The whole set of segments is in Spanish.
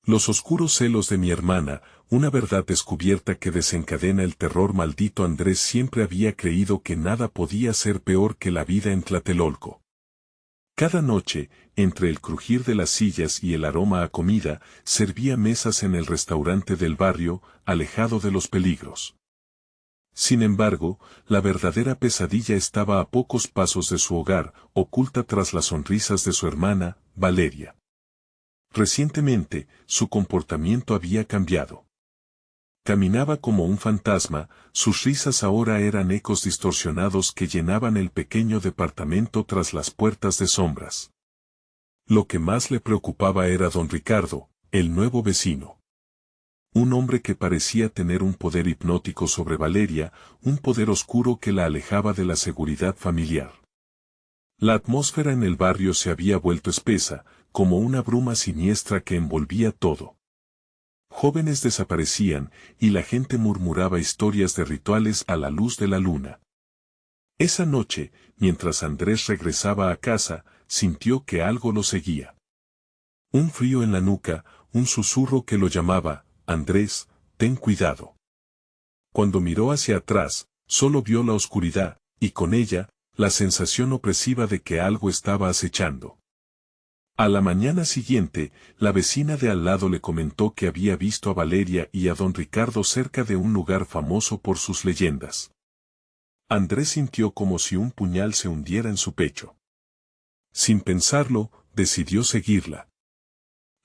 Los oscuros celos de mi hermana, una verdad descubierta que desencadena el terror maldito. Andrés siempre había creído que nada podía ser peor que la vida en Tlatelolco. Cada noche, entre el crujir de las sillas y el aroma a comida, servía mesas en el restaurante del barrio, alejado de los peligros. Sin embargo, la verdadera pesadilla estaba a pocos pasos de su hogar, oculta tras las sonrisas de su hermana, Valeria. Recientemente, su comportamiento había cambiado. Caminaba como un fantasma, sus risas ahora eran ecos distorsionados que llenaban el pequeño departamento tras las puertas de sombras. Lo que más le preocupaba era don Ricardo, el nuevo vecino. Un hombre que parecía tener un poder hipnótico sobre Valeria, un poder oscuro que la alejaba de la seguridad familiar. La atmósfera en el barrio se había vuelto espesa, como una bruma siniestra que envolvía todo. Jóvenes desaparecían, y la gente murmuraba historias de rituales a la luz de la luna. Esa noche, mientras Andrés regresaba a casa, sintió que algo lo seguía. Un frío en la nuca, un susurro que lo llamaba: Andrés, ten cuidado. Cuando miró hacia atrás, solo vio la oscuridad, y con ella, la sensación opresiva de que algo estaba acechando. A la mañana siguiente, la vecina de al lado le comentó que había visto a Valeria y a don Ricardo cerca de un lugar famoso por sus leyendas. Andrés sintió como si un puñal se hundiera en su pecho. Sin pensarlo, decidió seguirla.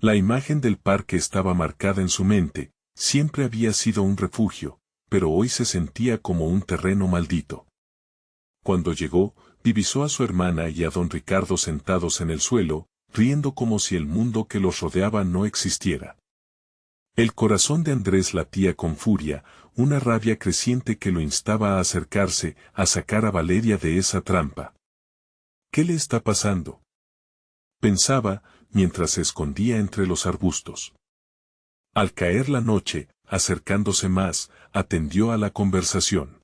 La imagen del parque estaba marcada en su mente, siempre había sido un refugio, pero hoy se sentía como un terreno maldito. Cuando llegó, divisó a su hermana y a don Ricardo sentados en el suelo, riendo como si el mundo que los rodeaba no existiera. El corazón de Andrés latía con furia, una rabia creciente que lo instaba a acercarse, a sacar a Valeria de esa trampa. ¿Qué le está pasando?, pensaba, mientras se escondía entre los arbustos. Al caer la noche, acercándose más, atendió a la conversación.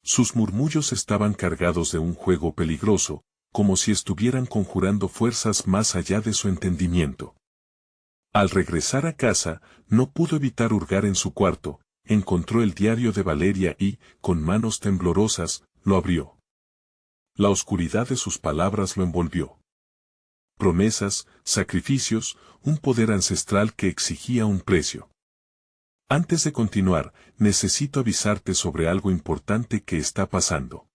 Sus murmullos estaban cargados de un juego peligroso, como si estuvieran conjurando fuerzas más allá de su entendimiento. Al regresar a casa, no pudo evitar hurgar en su cuarto, encontró el diario de Valeria y, con manos temblorosas, lo abrió. La oscuridad de sus palabras lo envolvió. Promesas, sacrificios, un poder ancestral que exigía un precio. Antes de continuar, necesito avisarte sobre algo importante que está pasando.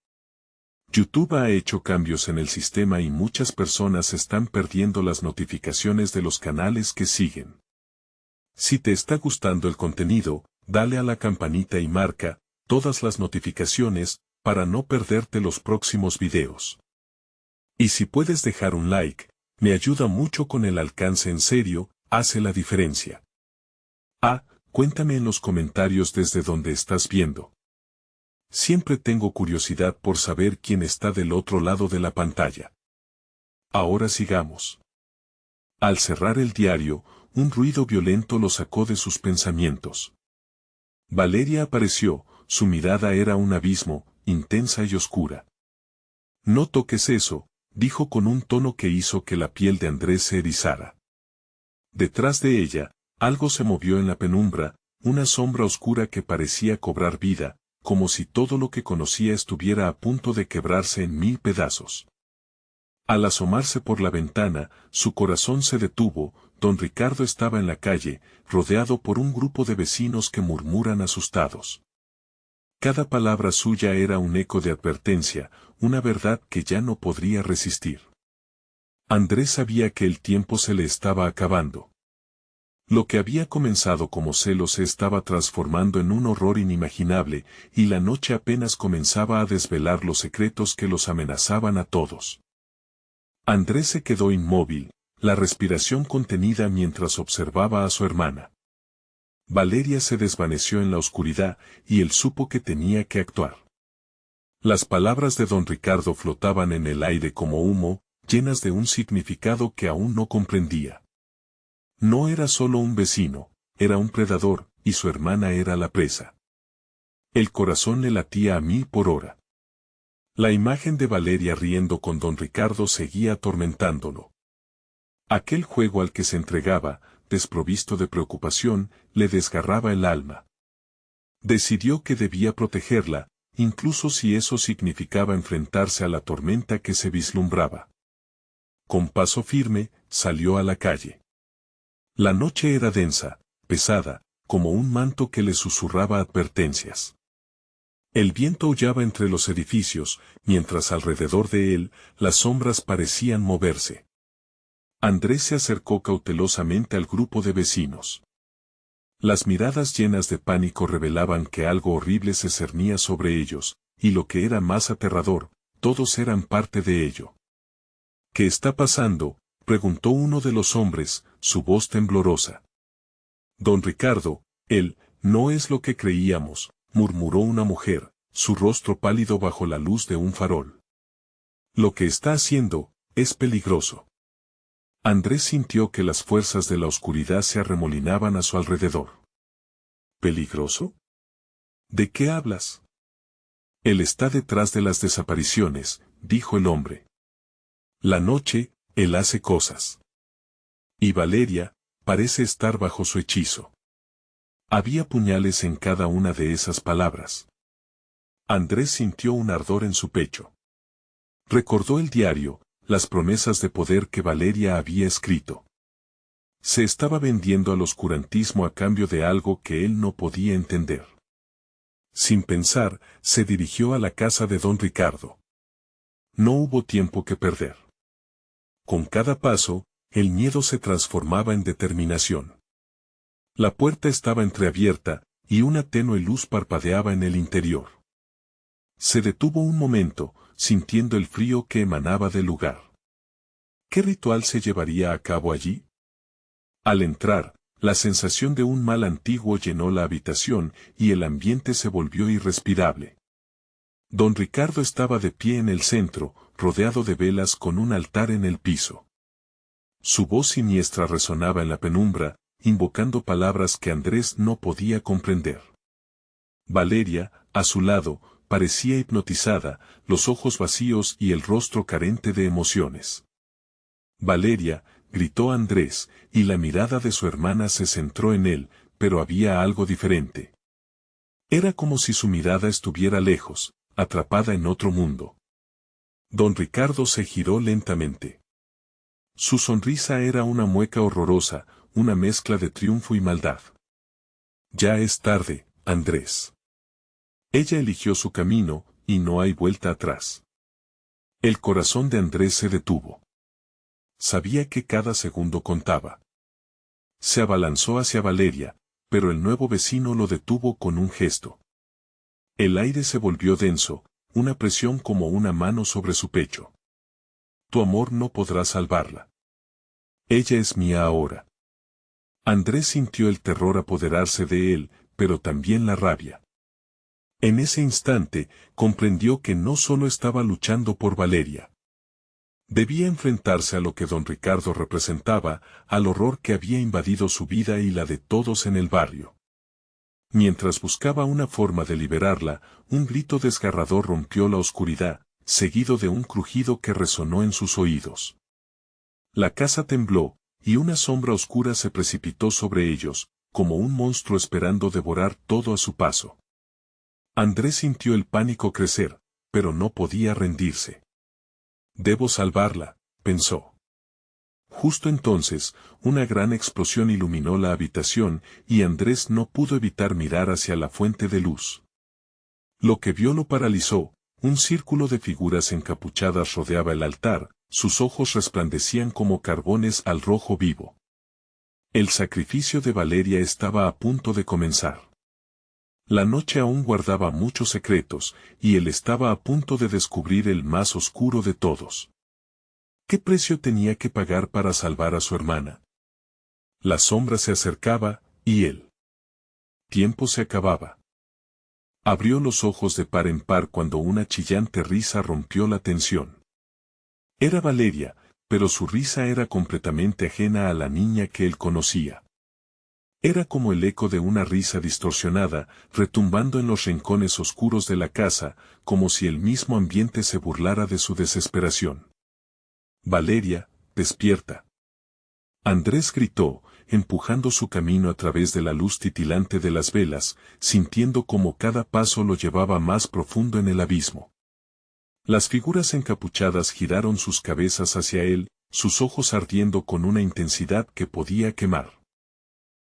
YouTube ha hecho cambios en el sistema y muchas personas están perdiendo las notificaciones de los canales que siguen. Si te está gustando el contenido, dale a la campanita y marca todas las notificaciones para no perderte los próximos videos. Y si puedes dejar un like, me ayuda mucho con el alcance. En serio, hace la diferencia. Cuéntame en los comentarios desde donde estás viendo. Siempre tengo curiosidad por saber quién está del otro lado de la pantalla. Ahora sigamos. Al cerrar el diario, un ruido violento lo sacó de sus pensamientos. Valeria apareció, su mirada era un abismo, intensa y oscura. No toques eso, dijo con un tono que hizo que la piel de Andrés se erizara. Detrás de ella, algo se movió en la penumbra, una sombra oscura que parecía cobrar vida, como si todo lo que conocía estuviera a punto de quebrarse en mil pedazos. Al asomarse por la ventana, su corazón se detuvo. Don Ricardo estaba en la calle, rodeado por un grupo de vecinos que murmuran asustados. Cada palabra suya era un eco de advertencia, una verdad que ya no podría resistir. Andrés sabía que el tiempo se le estaba acabando. Lo que había comenzado como celos se estaba transformando en un horror inimaginable, y la noche apenas comenzaba a desvelar los secretos que los amenazaban a todos. Andrés se quedó inmóvil, la respiración contenida mientras observaba a su hermana. Valeria se desvaneció en la oscuridad, y él supo que tenía que actuar. Las palabras de don Ricardo flotaban en el aire como humo, llenas de un significado que aún no comprendía. No era solo un vecino, era un predador, y su hermana era la presa. El corazón le latía a 1000 por hora. La imagen de Valeria riendo con don Ricardo seguía atormentándolo. Aquel juego al que se entregaba, desprovisto de preocupación, le desgarraba el alma. Decidió que debía protegerla, incluso si eso significaba enfrentarse a la tormenta que se vislumbraba. Con paso firme, salió a la calle. La noche era densa, pesada, como un manto que le susurraba advertencias. El viento aullaba entre los edificios, mientras alrededor de él, las sombras parecían moverse. Andrés se acercó cautelosamente al grupo de vecinos. Las miradas llenas de pánico revelaban que algo horrible se cernía sobre ellos, y lo que era más aterrador, todos eran parte de ello. ¿Qué está pasando?, preguntó uno de los hombres, su voz temblorosa. Don Ricardo, él, no es lo que creíamos, murmuró una mujer, su rostro pálido bajo la luz de un farol. Lo que está haciendo, es peligroso. Andrés sintió que las fuerzas de la oscuridad se arremolinaban a su alrededor. ¿Peligroso? ¿De qué hablas? Él está detrás de las desapariciones, dijo el hombre. La noche, él hace cosas. Y Valeria, parece estar bajo su hechizo. Había puñales en cada una de esas palabras. Andrés sintió un ardor en su pecho. Recordó el diario, las promesas de poder que Valeria había escrito. Se estaba vendiendo al oscurantismo a cambio de algo que él no podía entender. Sin pensar, se dirigió a la casa de don Ricardo. No hubo tiempo que perder. Con cada paso, el miedo se transformaba en determinación. La puerta estaba entreabierta, y una tenue luz parpadeaba en el interior. Se detuvo un momento, sintiendo el frío que emanaba del lugar. ¿Qué ritual se llevaría a cabo allí? Al entrar, la sensación de un mal antiguo llenó la habitación y el ambiente se volvió irrespirable. Don Ricardo estaba de pie en el centro, rodeado de velas con un altar en el piso. Su voz siniestra resonaba en la penumbra, invocando palabras que Andrés no podía comprender. Valeria, a su lado, parecía hipnotizada, los ojos vacíos y el rostro carente de emociones. Valeria, gritó Andrés, y la mirada de su hermana se centró en él, pero había algo diferente. Era como si su mirada estuviera lejos, atrapada en otro mundo. Don Ricardo se giró lentamente. Su sonrisa era una mueca horrorosa, una mezcla de triunfo y maldad. Ya es tarde, Andrés. Ella eligió su camino, y no hay vuelta atrás. El corazón de Andrés se detuvo. Sabía que cada segundo contaba. Se abalanzó hacia Valeria, pero el nuevo vecino lo detuvo con un gesto. El aire se volvió denso, una presión como una mano sobre su pecho. Tu amor no podrá salvarla. Ella es mía ahora. Andrés sintió el terror apoderarse de él, pero también la rabia. En ese instante, comprendió que no solo estaba luchando por Valeria. Debía enfrentarse a lo que don Ricardo representaba, al horror que había invadido su vida y la de todos en el barrio. Mientras buscaba una forma de liberarla, un grito desgarrador rompió la oscuridad, seguido de un crujido que resonó en sus oídos. La casa tembló, y una sombra oscura se precipitó sobre ellos, como un monstruo esperando devorar todo a su paso. Andrés sintió el pánico crecer, pero no podía rendirse. Debo salvarla, pensó. Justo entonces, una gran explosión iluminó la habitación y Andrés no pudo evitar mirar hacia la fuente de luz. Lo que vio lo paralizó, un círculo de figuras encapuchadas rodeaba el altar, sus ojos resplandecían como carbones al rojo vivo. El sacrificio de Valeria estaba a punto de comenzar. La noche aún guardaba muchos secretos, y él estaba a punto de descubrir el más oscuro de todos. ¿Qué precio tenía que pagar para salvar a su hermana? La sombra se acercaba, y el tiempo se acababa. Abrió los ojos de par en par cuando una chillante risa rompió la tensión. Era Valeria, pero su risa era completamente ajena a la niña que él conocía. Era como el eco de una risa distorsionada, retumbando en los rincones oscuros de la casa, como si el mismo ambiente se burlara de su desesperación. Valeria, despierta. Andrés gritó, empujando su camino a través de la luz titilante de las velas, sintiendo como cada paso lo llevaba más profundo en el abismo. Las figuras encapuchadas giraron sus cabezas hacia él, sus ojos ardiendo con una intensidad que podía quemar.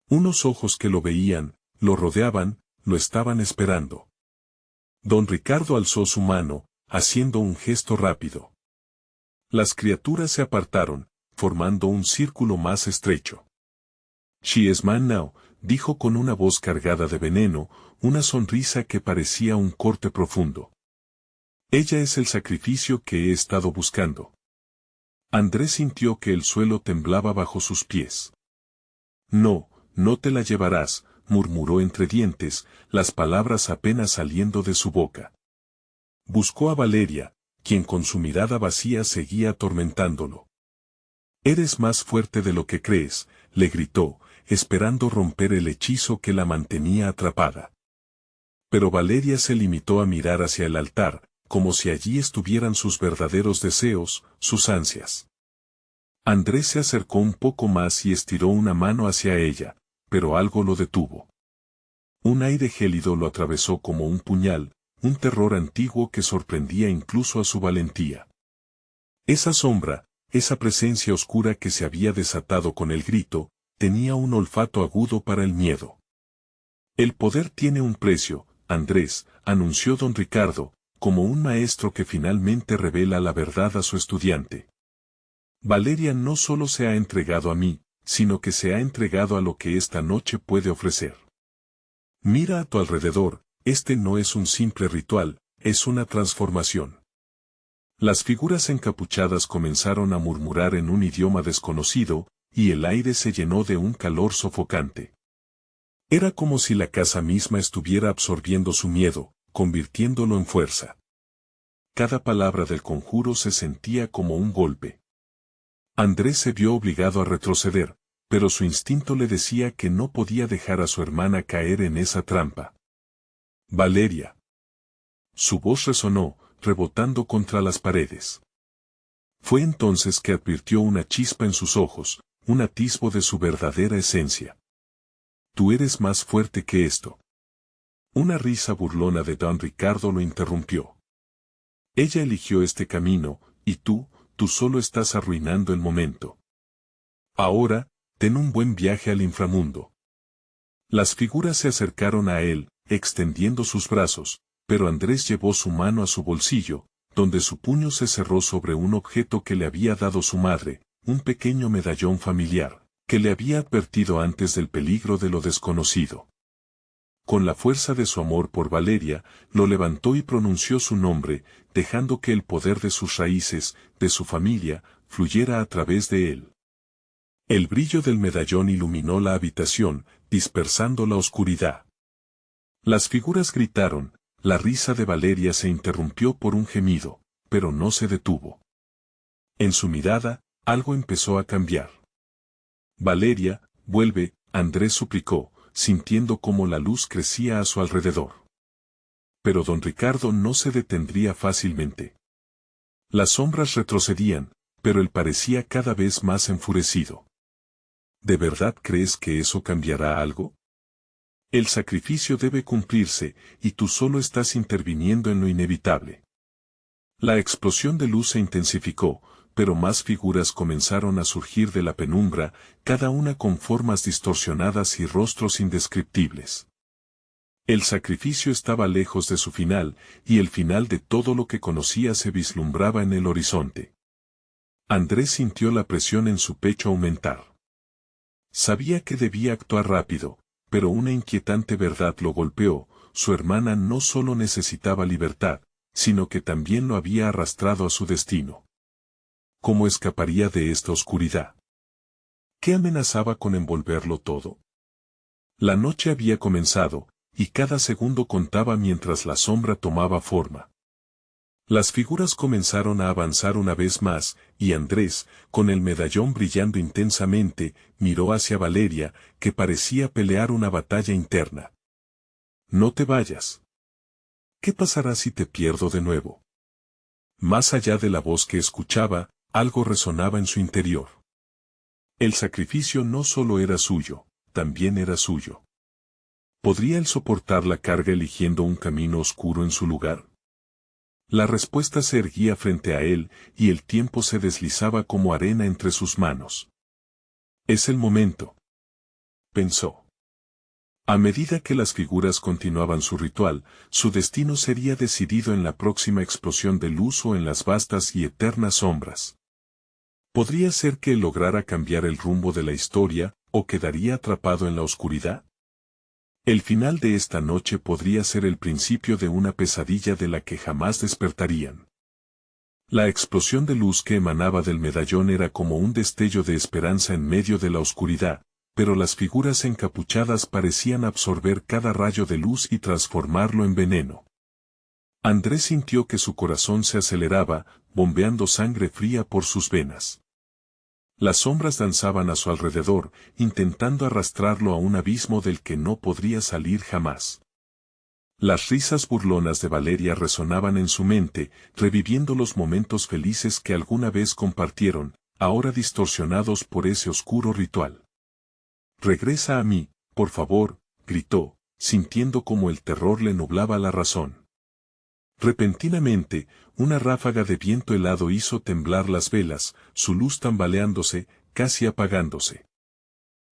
Unos ojos que lo veían, lo rodeaban, lo estaban esperando. Don Ricardo alzó su mano, haciendo un gesto rápido. Las criaturas se apartaron, formando un círculo más estrecho. "She is mine now", dijo con una voz cargada de veneno, una sonrisa que parecía un corte profundo. "Ella es el sacrificio que he estado buscando". Andrés sintió que el suelo temblaba bajo sus pies. "No, no te la llevarás", murmuró entre dientes, las palabras apenas saliendo de su boca. Buscó a Valeria, quien con su mirada vacía seguía atormentándolo. "Eres más fuerte de lo que crees", le gritó, esperando romper el hechizo que la mantenía atrapada. Pero Valeria se limitó a mirar hacia el altar, como si allí estuvieran sus verdaderos deseos, sus ansias. Andrés se acercó un poco más y estiró una mano hacia ella, pero algo lo detuvo. Un aire gélido lo atravesó como un puñal, un terror antiguo que sorprendía incluso a su valentía. Esa sombra, esa presencia oscura que se había desatado con el grito, tenía un olfato agudo para el miedo. "El poder tiene un precio, Andrés", anunció don Ricardo, como un maestro que finalmente revela la verdad a su estudiante. "Valeria no solo se ha entregado a mí, sino que se ha entregado a lo que esta noche puede ofrecer. Mira a tu alrededor, este no es un simple ritual, es una transformación". Las figuras encapuchadas comenzaron a murmurar en un idioma desconocido, y el aire se llenó de un calor sofocante. Era como si la casa misma estuviera absorbiendo su miedo, convirtiéndolo en fuerza. Cada palabra del conjuro se sentía como un golpe. Andrés se vio obligado a retroceder, pero su instinto le decía que no podía dejar a su hermana caer en esa trampa. "Valeria". Su voz resonó, rebotando contra las paredes. Fue entonces que advirtió una chispa en sus ojos, un atisbo de su verdadera esencia. "Tú eres más fuerte que esto". Una risa burlona de don Ricardo lo interrumpió. "Ella eligió este camino, y tú solo estás arruinando el momento. Ahora, ten un buen viaje al inframundo". Las figuras se acercaron a él, extendiendo sus brazos, pero Andrés llevó su mano a su bolsillo, donde su puño se cerró sobre un objeto que le había dado su madre, un pequeño medallón familiar, que le había advertido antes del peligro de lo desconocido. Con la fuerza de su amor por Valeria, lo levantó y pronunció su nombre, dejando que el poder de sus raíces, de su familia, fluyera a través de él. El brillo del medallón iluminó la habitación, dispersando la oscuridad. Las figuras gritaron, la risa de Valeria se interrumpió por un gemido, pero no se detuvo. En su mirada, algo empezó a cambiar. "Valeria, vuelve", Andrés suplicó, sintiendo cómo la luz crecía a su alrededor. Pero don Ricardo no se detendría fácilmente. Las sombras retrocedían, pero él parecía cada vez más enfurecido. ¿De verdad crees que eso cambiará algo? El sacrificio debe cumplirse, y tú solo estás interviniendo en lo inevitable. La explosión de luz se intensificó, pero más figuras comenzaron a surgir de la penumbra, cada una con formas distorsionadas y rostros indescriptibles. El sacrificio estaba lejos de su final, y el final de todo lo que conocía se vislumbraba en el horizonte. Andrés sintió la presión en su pecho aumentar. Sabía que debía actuar rápido, pero una inquietante verdad lo golpeó: su hermana no solo necesitaba libertad, sino que también lo había arrastrado a su destino. ¿Cómo escaparía de esta oscuridad? ¿Qué amenazaba con envolverlo todo? La noche había comenzado, y cada segundo contaba mientras la sombra tomaba forma. Las figuras comenzaron a avanzar una vez más, y Andrés, con el medallón brillando intensamente, miró hacia Valeria, que parecía pelear una batalla interna. "No te vayas. ¿Qué pasará si te pierdo de nuevo?". Más allá de la voz que escuchaba, algo resonaba en su interior. El sacrificio no solo era suyo, también era suyo. ¿Podría él soportar la carga eligiendo un camino oscuro en su lugar? La respuesta se erguía frente a él, y el tiempo se deslizaba como arena entre sus manos. Es el momento, pensó. A medida que las figuras continuaban su ritual, su destino sería decidido en la próxima explosión de luz o en las vastas y eternas sombras. ¿Podría ser que él lograra cambiar el rumbo de la historia, o quedaría atrapado en la oscuridad? El final de esta noche podría ser el principio de una pesadilla de la que jamás despertarían. La explosión de luz que emanaba del medallón era como un destello de esperanza en medio de la oscuridad, pero las figuras encapuchadas parecían absorber cada rayo de luz y transformarlo en veneno. Andrés sintió que su corazón se aceleraba, bombeando sangre fría por sus venas. Las sombras danzaban a su alrededor, intentando arrastrarlo a un abismo del que no podría salir jamás. Las risas burlonas de Valeria resonaban en su mente, reviviendo los momentos felices que alguna vez compartieron, ahora distorsionados por ese oscuro ritual. «Regresa a mí, por favor», gritó, sintiendo como el terror le nublaba la razón. Repentinamente, una ráfaga de viento helado hizo temblar las velas, su luz tambaleándose, casi apagándose.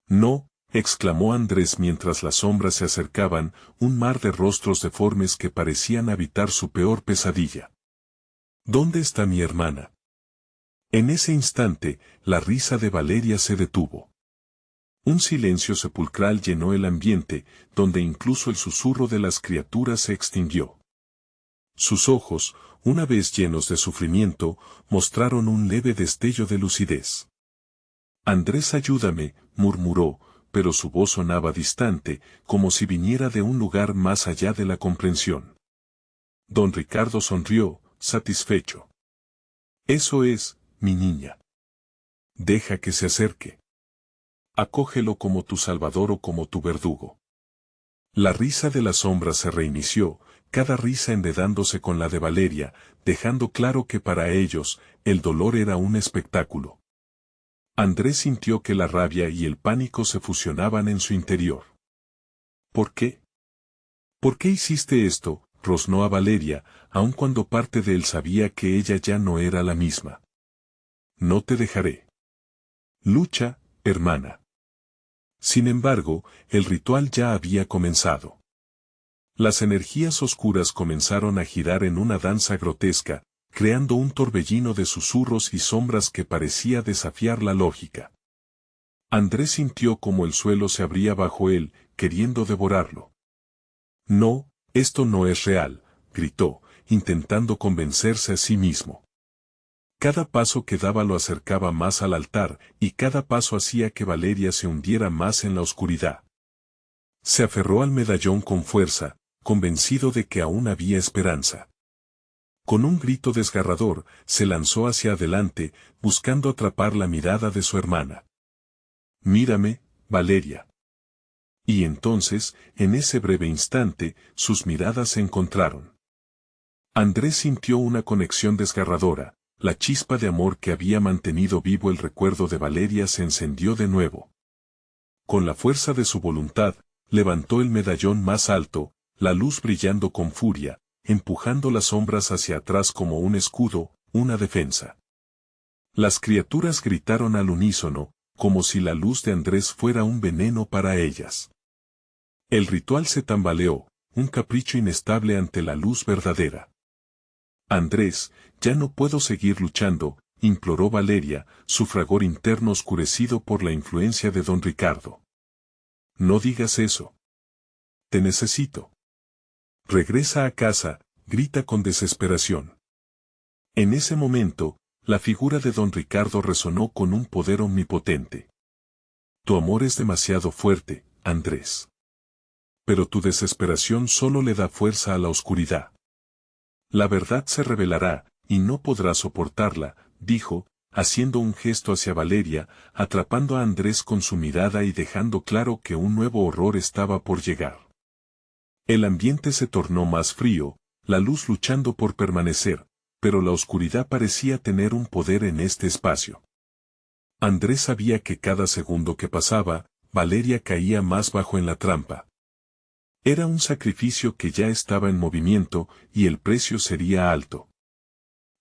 «No», exclamó Andrés mientras las sombras se acercaban, un mar de rostros deformes que parecían habitar su peor pesadilla. «¿Dónde está mi hermana?». En ese instante, la risa de Valeria se detuvo. Un silencio sepulcral llenó el ambiente, donde incluso el susurro de las criaturas se extinguió. Sus ojos, una vez llenos de sufrimiento, mostraron un leve destello de lucidez. «Andrés, ayúdame», murmuró, pero su voz sonaba distante, como si viniera de un lugar más allá de la comprensión. Don Ricardo sonrió, satisfecho. «Eso es, mi niña. Deja que se acerque. Acógelo como tu salvador o como tu verdugo». La risa de la sombra se reinició, cada risa enredándose con la de Valeria, dejando claro que para ellos, el dolor era un espectáculo. Andrés sintió que la rabia y el pánico se fusionaban en su interior. «¿Por qué? ¿Por qué hiciste esto?», rosnó a Valeria, aun cuando parte de él sabía que ella ya no era la misma. «No te dejaré. Lucha, hermana». Sin embargo, el ritual ya había comenzado. Las energías oscuras comenzaron a girar en una danza grotesca, creando un torbellino de susurros y sombras que parecía desafiar la lógica. Andrés sintió como el suelo se abría bajo él, queriendo devorarlo. «No, esto no es real», gritó, intentando convencerse a sí mismo. Cada paso que daba lo acercaba más al altar, y cada paso hacía que Valeria se hundiera más en la oscuridad. Se aferró al medallón con fuerza, convencido de que aún había esperanza. Con un grito desgarrador, se lanzó hacia adelante, buscando atrapar la mirada de su hermana. «Mírame, Valeria». Y entonces, en ese breve instante, sus miradas se encontraron. Andrés sintió una conexión desgarradora, la chispa de amor que había mantenido vivo el recuerdo de Valeria se encendió de nuevo. Con la fuerza de su voluntad, levantó el medallón más alto, la luz brillando con furia, empujando las sombras hacia atrás como un escudo, una defensa. Las criaturas gritaron al unísono, como si la luz de Andrés fuera un veneno para ellas. El ritual se tambaleó, un capricho inestable ante la luz verdadera. «Andrés, ya no puedo seguir luchando», imploró Valeria, su fragor interno oscurecido por la influencia de don Ricardo. «No digas eso. Te necesito. Regresa a casa», grita con desesperación. En ese momento, la figura de don Ricardo resonó con un poder omnipotente. «Tu amor es demasiado fuerte, Andrés. Pero tu desesperación solo le da fuerza a la oscuridad. La verdad se revelará, y no podrás soportarla», dijo, haciendo un gesto hacia Valeria, atrapando a Andrés con su mirada y dejando claro que un nuevo horror estaba por llegar. El ambiente se tornó más frío, la luz luchando por permanecer, pero la oscuridad parecía tener un poder en este espacio. Andrés sabía que cada segundo que pasaba, Valeria caía más bajo en la trampa. Era un sacrificio que ya estaba en movimiento y el precio sería alto.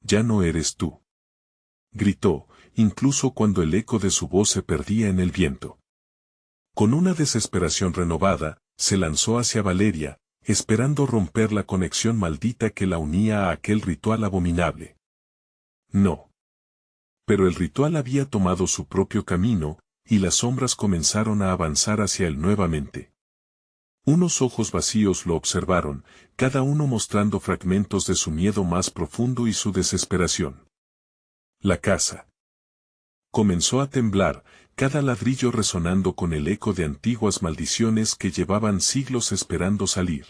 Ya no eres tú. Gritó, incluso cuando el eco de su voz se perdía en el viento. Con una desesperación renovada, se lanzó hacia Valeria, esperando romper la conexión maldita que la unía a aquel ritual abominable. No. Pero el ritual había tomado su propio camino, y las sombras comenzaron a avanzar hacia él nuevamente. Unos ojos vacíos lo observaron, cada uno mostrando fragmentos de su miedo más profundo y su desesperación. La casa comenzó a temblar, cada ladrillo resonando con el eco de antiguas maldiciones que llevaban siglos esperando salir.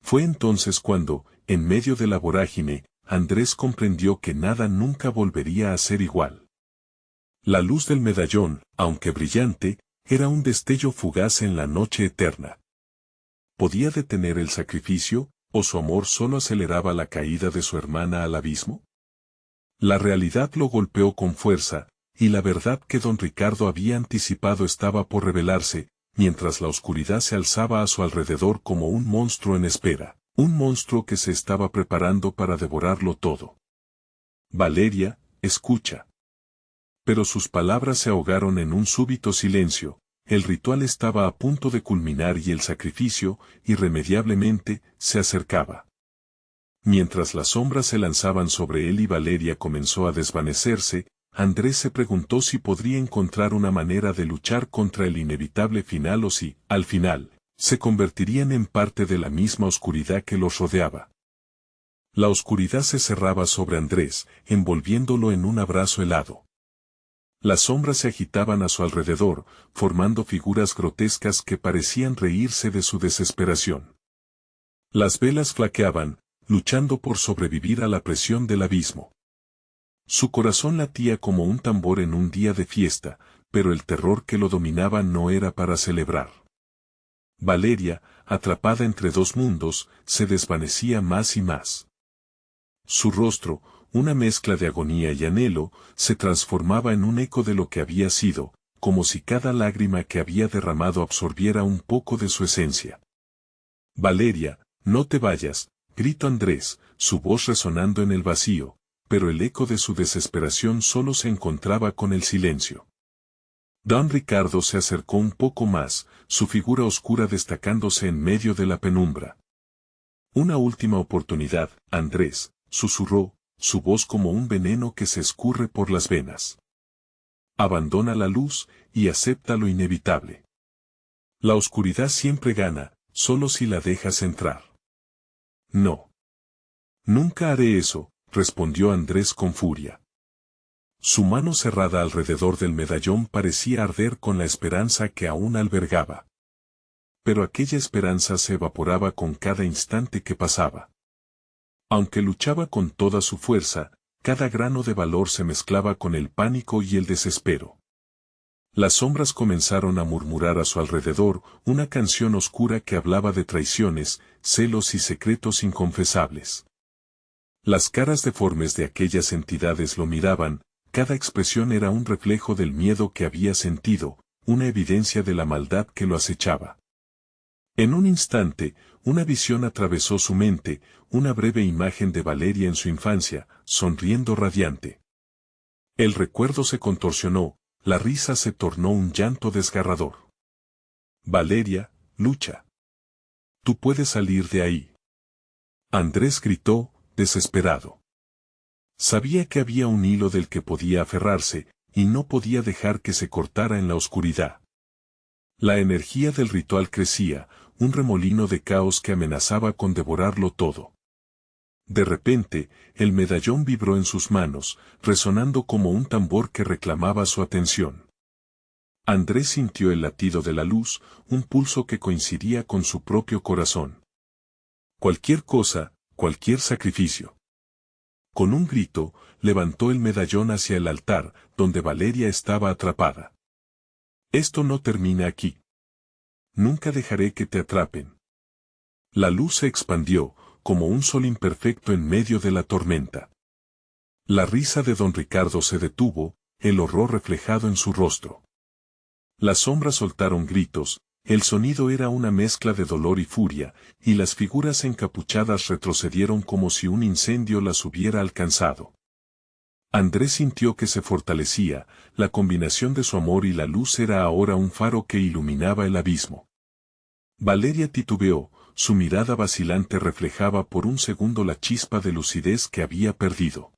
Fue entonces cuando, en medio de la vorágine, Andrés comprendió que nada nunca volvería a ser igual. La luz del medallón, aunque brillante, era un destello fugaz en la noche eterna. ¿Podía detener el sacrificio, o su amor solo aceleraba la caída de su hermana al abismo? La realidad lo golpeó con fuerza, y la verdad que don Ricardo había anticipado estaba por revelarse, mientras la oscuridad se alzaba a su alrededor como un monstruo en espera, un monstruo que se estaba preparando para devorarlo todo. Valeria, escucha. Pero sus palabras se ahogaron en un súbito silencio, el ritual estaba a punto de culminar y el sacrificio, irremediablemente, se acercaba. Mientras las sombras se lanzaban sobre él y Valeria comenzó a desvanecerse, Andrés se preguntó si podría encontrar una manera de luchar contra el inevitable final o si, al final, se convertirían en parte de la misma oscuridad que los rodeaba. La oscuridad se cerraba sobre Andrés, envolviéndolo en un abrazo helado. Las sombras se agitaban a su alrededor, formando figuras grotescas que parecían reírse de su desesperación. Las velas flaqueaban, luchando por sobrevivir a la presión del abismo. Su corazón latía como un tambor en un día de fiesta, pero el terror que lo dominaba no era para celebrar. Valeria, atrapada entre dos mundos, se desvanecía más y más. Su rostro, una mezcla de agonía y anhelo, se transformaba en un eco de lo que había sido, como si cada lágrima que había derramado absorbiera un poco de su esencia. Valeria, no te vayas, gritó Andrés, su voz resonando en el vacío, pero el eco de su desesperación solo se encontraba con el silencio. Don Ricardo se acercó un poco más, su figura oscura destacándose en medio de la penumbra. Una última oportunidad, Andrés, susurró, su voz como un veneno que se escurre por las venas. Abandona la luz, y acepta lo inevitable. La oscuridad siempre gana, solo si la dejas entrar. No. Nunca haré eso, respondió Andrés con furia. Su mano cerrada alrededor del medallón parecía arder con la esperanza que aún albergaba. Pero aquella esperanza se evaporaba con cada instante que pasaba. Aunque luchaba con toda su fuerza, cada grano de valor se mezclaba con el pánico y el desespero. Las sombras comenzaron a murmurar a su alrededor una canción oscura que hablaba de traiciones, celos y secretos inconfesables. Las caras deformes de aquellas entidades lo miraban, cada expresión era un reflejo del miedo que había sentido, una evidencia de la maldad que lo acechaba. En un instante, una visión atravesó su mente, una breve imagen de Valeria en su infancia, sonriendo radiante. El recuerdo se contorsionó, la risa se tornó un llanto desgarrador. Valeria, lucha. Tú puedes salir de ahí. Andrés gritó, desesperado. Sabía que había un hilo del que podía aferrarse, y no podía dejar que se cortara en la oscuridad. La energía del ritual crecía, un remolino de caos que amenazaba con devorarlo todo. De repente, el medallón vibró en sus manos, resonando como un tambor que reclamaba su atención. Andrés sintió el latido de la luz, un pulso que coincidía con su propio corazón. Cualquier cosa, cualquier sacrificio. Con un grito, levantó el medallón hacia el altar, donde Valeria estaba atrapada. Esto no termina aquí. Nunca dejaré que te atrapen. La luz se expandió, como un sol imperfecto en medio de la tormenta. La risa de don Ricardo se detuvo, el horror reflejado en su rostro. Las sombras soltaron gritos, el sonido era una mezcla de dolor y furia, y las figuras encapuchadas retrocedieron como si un incendio las hubiera alcanzado. Andrés sintió que se fortalecía, la combinación de su amor y la luz era ahora un faro que iluminaba el abismo. Valeria titubeó, su mirada vacilante reflejaba por un segundo la chispa de lucidez que había perdido.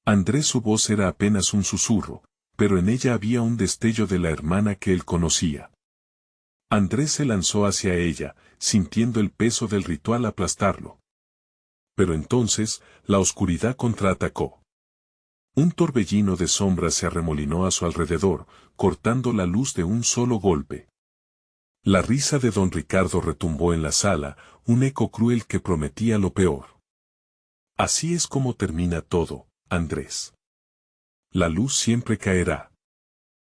Andrés, su voz era apenas un susurro, pero en ella había un destello de la hermana que él conocía. Andrés se lanzó hacia ella, sintiendo el peso del ritual aplastarlo. Pero entonces, la oscuridad contraatacó. Un torbellino de sombras se arremolinó a su alrededor, cortando la luz de un solo golpe. La risa de don Ricardo retumbó en la sala, un eco cruel que prometía lo peor. Así es como termina todo, Andrés. La luz siempre caerá.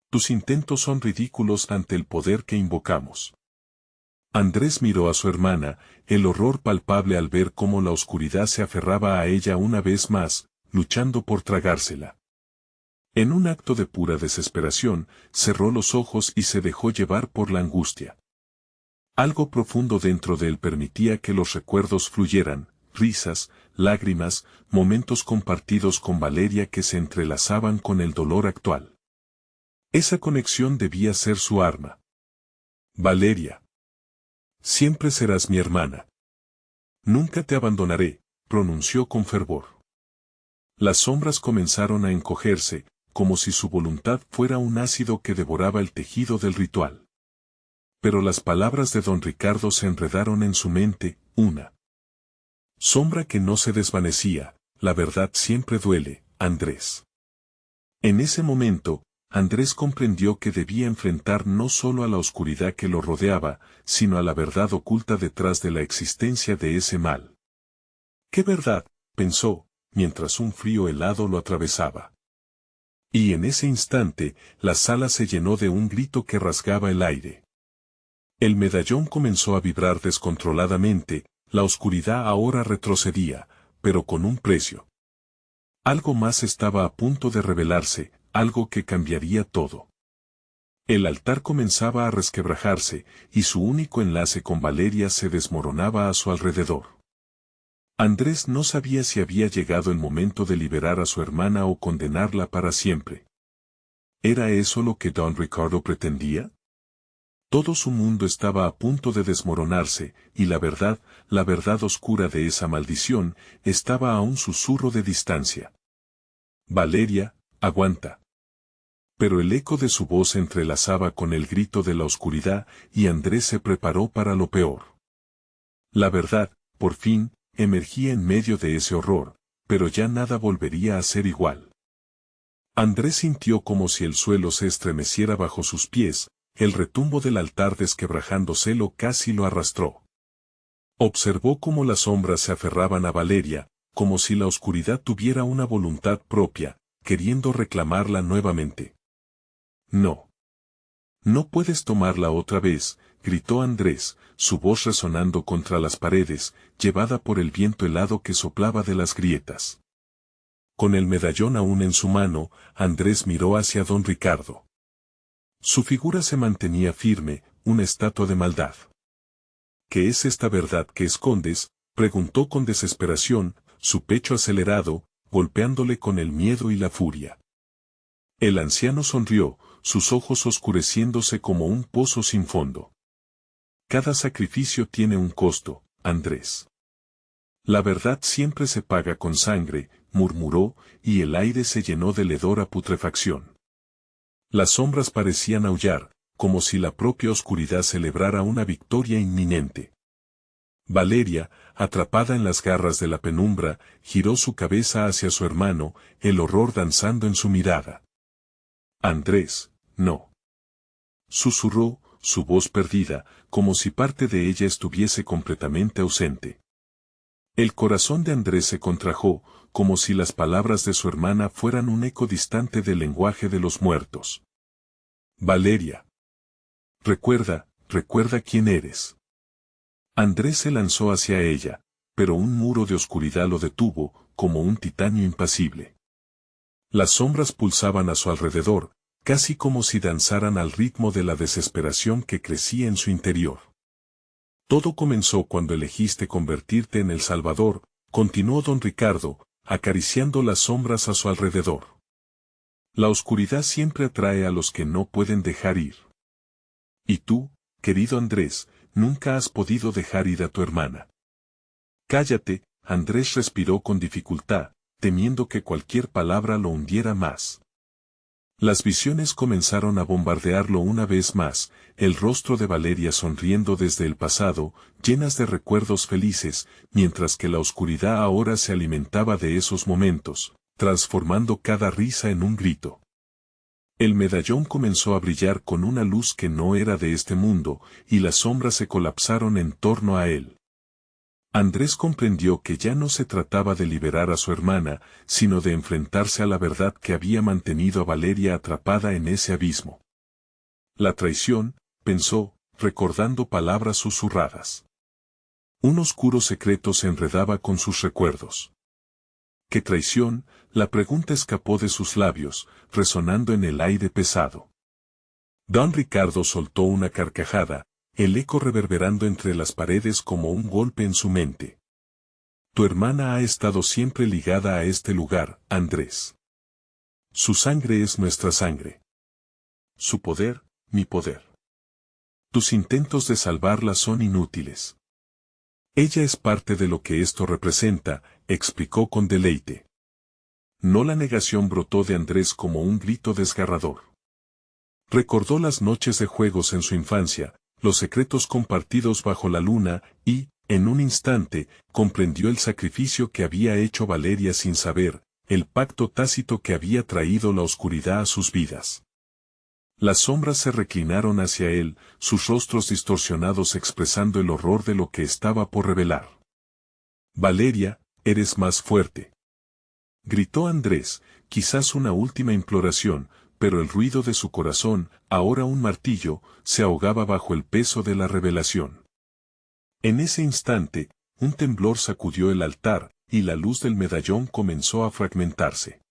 Tus intentos son ridículos ante el poder que invocamos. Andrés miró a su hermana, el horror palpable al ver cómo la oscuridad se aferraba a ella una vez más, luchando por tragársela. En un acto de pura desesperación, cerró los ojos y se dejó llevar por la angustia. Algo profundo dentro de él permitía que los recuerdos fluyeran, risas, lágrimas, momentos compartidos con Valeria que se entrelazaban con el dolor actual. Esa conexión debía ser su arma. Valeria. Siempre serás mi hermana. Nunca te abandonaré, pronunció con fervor. Las sombras comenzaron a encogerse, como si su voluntad fuera un ácido que devoraba el tejido del ritual. Pero las palabras de don Ricardo se enredaron en su mente, una sombra que no se desvanecía, la verdad siempre duele, Andrés. En ese momento, Andrés comprendió que debía enfrentar no solo a la oscuridad que lo rodeaba, sino a la verdad oculta detrás de la existencia de ese mal. ¿Qué verdad?, pensó, mientras un frío helado lo atravesaba. Y en ese instante, la sala se llenó de un grito que rasgaba el aire. El medallón comenzó a vibrar descontroladamente, la oscuridad ahora retrocedía, pero con un precio. Algo más estaba a punto de revelarse, algo que cambiaría todo. El altar comenzaba a resquebrajarse, y su único enlace con Valeria se desmoronaba a su alrededor. Andrés no sabía si había llegado el momento de liberar a su hermana o condenarla para siempre. ¿Era eso lo que don Ricardo pretendía? Todo su mundo estaba a punto de desmoronarse, y la verdad oscura de esa maldición, estaba a un susurro de distancia. Valeria, aguanta. Pero el eco de su voz se entrelazaba con el grito de la oscuridad, y Andrés se preparó para lo peor. La verdad, por fin, emergía en medio de ese horror, pero ya nada volvería a ser igual. Andrés sintió como si el suelo se estremeciera bajo sus pies, el retumbo del altar desquebrajándoselo casi lo arrastró. Observó cómo las sombras se aferraban a Valeria, como si la oscuridad tuviera una voluntad propia, queriendo reclamarla nuevamente. No. No puedes tomarla otra vez, gritó Andrés, su voz resonando contra las paredes, llevada por el viento helado que soplaba de las grietas. Con el medallón aún en su mano, Andrés miró hacia don Ricardo. Su figura se mantenía firme, una estatua de maldad. ¿Qué es esta verdad que escondes?, preguntó con desesperación, su pecho acelerado, golpeándole con el miedo y la furia. El anciano sonrió, sus ojos oscureciéndose como un pozo sin fondo. Cada sacrificio tiene un costo, Andrés. La verdad siempre se paga con sangre, murmuró, y el aire se llenó de hedor a putrefacción. Las sombras parecían aullar, como si la propia oscuridad celebrara una victoria inminente. Valeria, atrapada en las garras de la penumbra, giró su cabeza hacia su hermano, el horror danzando en su mirada. Andrés, no. Susurró, su voz perdida, como si parte de ella estuviese completamente ausente. El corazón de Andrés se contrajo, como si las palabras de su hermana fueran un eco distante del lenguaje de los muertos. Valeria. Recuerda quién eres. Andrés se lanzó hacia ella, pero un muro de oscuridad lo detuvo, como un titanio impasible. Las sombras pulsaban a su alrededor, casi como si danzaran al ritmo de la desesperación que crecía en su interior. Todo comenzó cuando elegiste convertirte en el Salvador, continuó don Ricardo, acariciando las sombras a su alrededor. La oscuridad siempre atrae a los que no pueden dejar ir. Y tú, querido Andrés, nunca has podido dejar ir a tu hermana. Cállate, Andrés respiró con dificultad, temiendo que cualquier palabra lo hundiera más. Las visiones comenzaron a bombardearlo una vez más, el rostro de Valeria sonriendo desde el pasado, llenas de recuerdos felices, mientras que la oscuridad ahora se alimentaba de esos momentos, transformando cada risa en un grito. El medallón comenzó a brillar con una luz que no era de este mundo, y las sombras se colapsaron en torno a él. Andrés comprendió que ya no se trataba de liberar a su hermana, sino de enfrentarse a la verdad que había mantenido a Valeria atrapada en ese abismo. La traición, pensó, recordando palabras susurradas. Un oscuro secreto se enredaba con sus recuerdos. ¿Qué traición? La pregunta escapó de sus labios, resonando en el aire pesado. Don Ricardo soltó una carcajada, el eco reverberando entre las paredes como un golpe en su mente. Tu hermana ha estado siempre ligada a este lugar, Andrés. Su sangre es nuestra sangre. Su poder, mi poder. Tus intentos de salvarla son inútiles. Ella es parte de lo que esto representa, explicó con deleite. No, la negación brotó de Andrés como un grito desgarrador. Recordó las noches de juegos en su infancia, los secretos compartidos bajo la luna, y, en un instante, comprendió el sacrificio que había hecho Valeria sin saber, el pacto tácito que había traído la oscuridad a sus vidas. Las sombras se reclinaron hacia él, sus rostros distorsionados expresando el horror de lo que estaba por revelar. Valeria, eres más fuerte. Gritó Andrés, quizás una última imploración, pero el ruido de su corazón, ahora un martillo, se ahogaba bajo el peso de la revelación. En ese instante, un temblor sacudió el altar, y la luz del medallón comenzó a fragmentarse.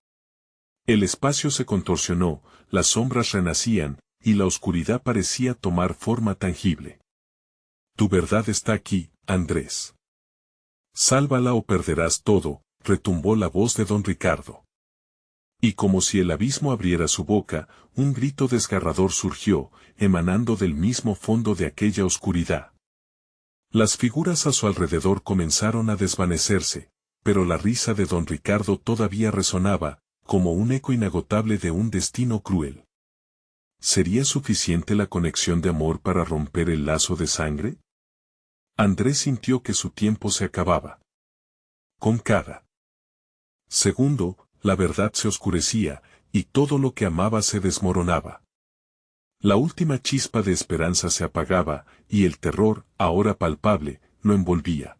El espacio se contorsionó, las sombras renacían, y la oscuridad parecía tomar forma tangible. Tu verdad está aquí, Andrés. Sálvala o perderás todo, retumbó la voz de don Ricardo. Y como si el abismo abriera su boca, un grito desgarrador surgió, emanando del mismo fondo de aquella oscuridad. Las figuras a su alrededor comenzaron a desvanecerse, pero la risa de don Ricardo todavía resonaba, como un eco inagotable de un destino cruel. ¿Sería suficiente la conexión de amor para romper el lazo de sangre? Andrés sintió que su tiempo se acababa. Con cada segundo, la verdad se oscurecía, y todo lo que amaba se desmoronaba. La última chispa de esperanza se apagaba, y el terror, ahora palpable, lo envolvía.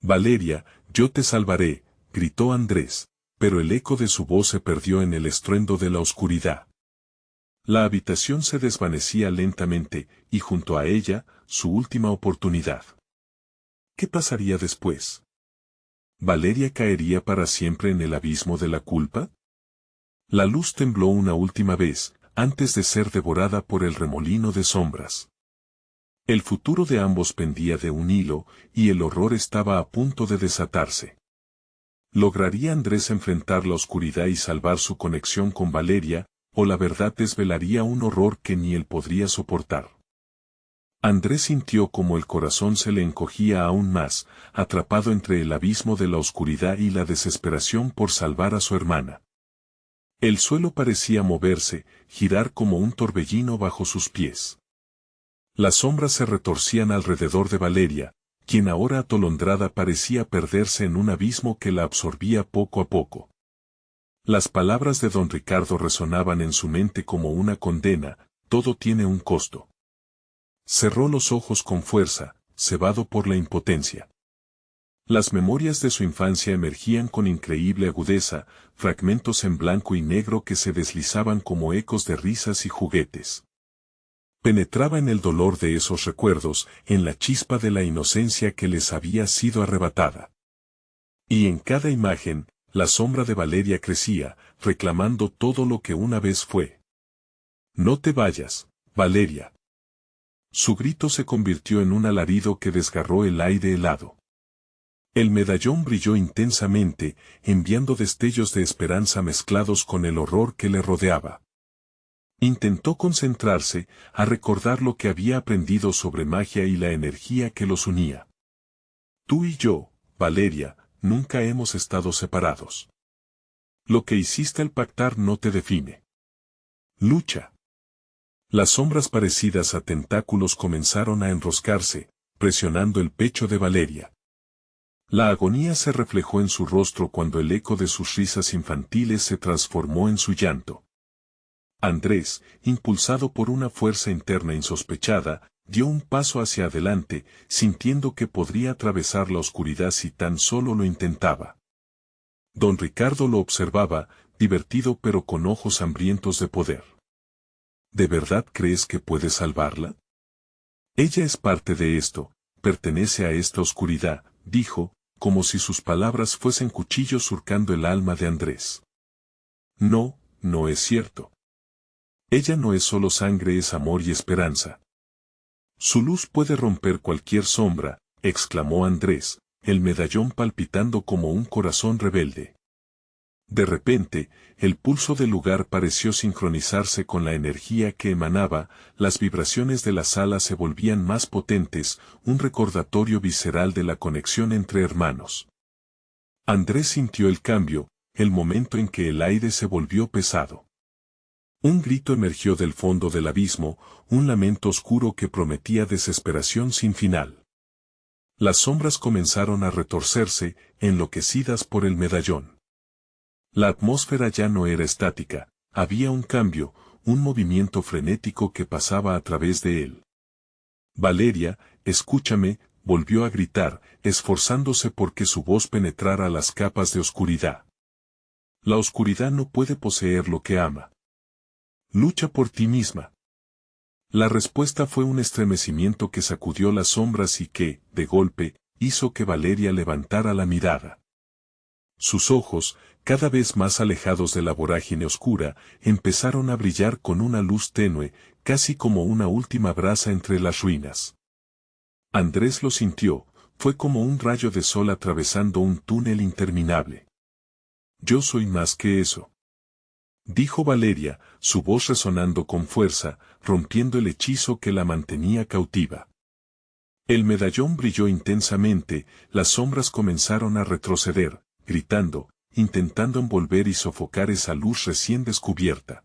Valeria, yo te salvaré, gritó Andrés, pero el eco de su voz se perdió en el estruendo de la oscuridad. La habitación se desvanecía lentamente, y junto a ella, su última oportunidad. ¿Qué pasaría después? ¿Valeria caería para siempre en el abismo de la culpa? La luz tembló una última vez, antes de ser devorada por el remolino de sombras. El futuro de ambos pendía de un hilo, y el horror estaba a punto de desatarse. ¿Lograría Andrés enfrentar la oscuridad y salvar su conexión con Valeria, o la verdad desvelaría un horror que ni él podría soportar? Andrés sintió como el corazón se le encogía aún más, atrapado entre el abismo de la oscuridad y la desesperación por salvar a su hermana. El suelo parecía moverse, girar como un torbellino bajo sus pies. Las sombras se retorcían alrededor de Valeria, quien ahora atolondrada parecía perderse en un abismo que la absorbía poco a poco. Las palabras de don Ricardo resonaban en su mente como una condena, todo tiene un costo. Cerró los ojos con fuerza, cebado por la impotencia. Las memorias de su infancia emergían con increíble agudeza, fragmentos en blanco y negro que se deslizaban como ecos de risas y juguetes. Penetraba en el dolor de esos recuerdos, en la chispa de la inocencia que les había sido arrebatada. Y en cada imagen, la sombra de Valeria crecía, reclamando todo lo que una vez fue. «No te vayas, Valeria». Su grito se convirtió en un alarido que desgarró el aire helado. El medallón brilló intensamente, enviando destellos de esperanza mezclados con el horror que le rodeaba. Intentó concentrarse, a recordar lo que había aprendido sobre magia y la energía que los unía. «Tú y yo, Valeria, nunca hemos estado separados. Lo que hiciste al pactar no te define. Lucha». Las sombras parecidas a tentáculos comenzaron a enroscarse, presionando el pecho de Valeria. La agonía se reflejó en su rostro cuando el eco de sus risas infantiles se transformó en su llanto. Andrés, impulsado por una fuerza interna insospechada, dio un paso hacia adelante, sintiendo que podría atravesar la oscuridad si tan solo lo intentaba. Don Ricardo lo observaba, divertido pero con ojos hambrientos de poder. ¿De verdad crees que puedes salvarla? Ella es parte de esto, pertenece a esta oscuridad, dijo, como si sus palabras fuesen cuchillos surcando el alma de Andrés. No, no es cierto. Ella no es solo sangre, es amor y esperanza. Su luz puede romper cualquier sombra, exclamó Andrés, el medallón palpitando como un corazón rebelde. De repente, el pulso del lugar pareció sincronizarse con la energía que emanaba, las vibraciones de la sala se volvían más potentes, un recordatorio visceral de la conexión entre hermanos. Andrés sintió el cambio, el momento en que el aire se volvió pesado. Un grito emergió del fondo del abismo, un lamento oscuro que prometía desesperación sin final. Las sombras comenzaron a retorcerse, enloquecidas por el medallón. La atmósfera ya no era estática, había un cambio, un movimiento frenético que pasaba a través de él. Valeria, escúchame, volvió a gritar, esforzándose porque su voz penetrara las capas de oscuridad. La oscuridad no puede poseer lo que ama. Lucha por ti misma. La respuesta fue un estremecimiento que sacudió las sombras y que, de golpe, hizo que Valeria levantara la mirada. Sus ojos, cada vez más alejados de la vorágine oscura, empezaron a brillar con una luz tenue, casi como una última brasa entre las ruinas. Andrés lo sintió, fue como un rayo de sol atravesando un túnel interminable. Yo soy más que eso. Dijo Valeria, su voz resonando con fuerza, rompiendo el hechizo que la mantenía cautiva. El medallón brilló intensamente, las sombras comenzaron a retroceder, gritando, intentando envolver y sofocar esa luz recién descubierta.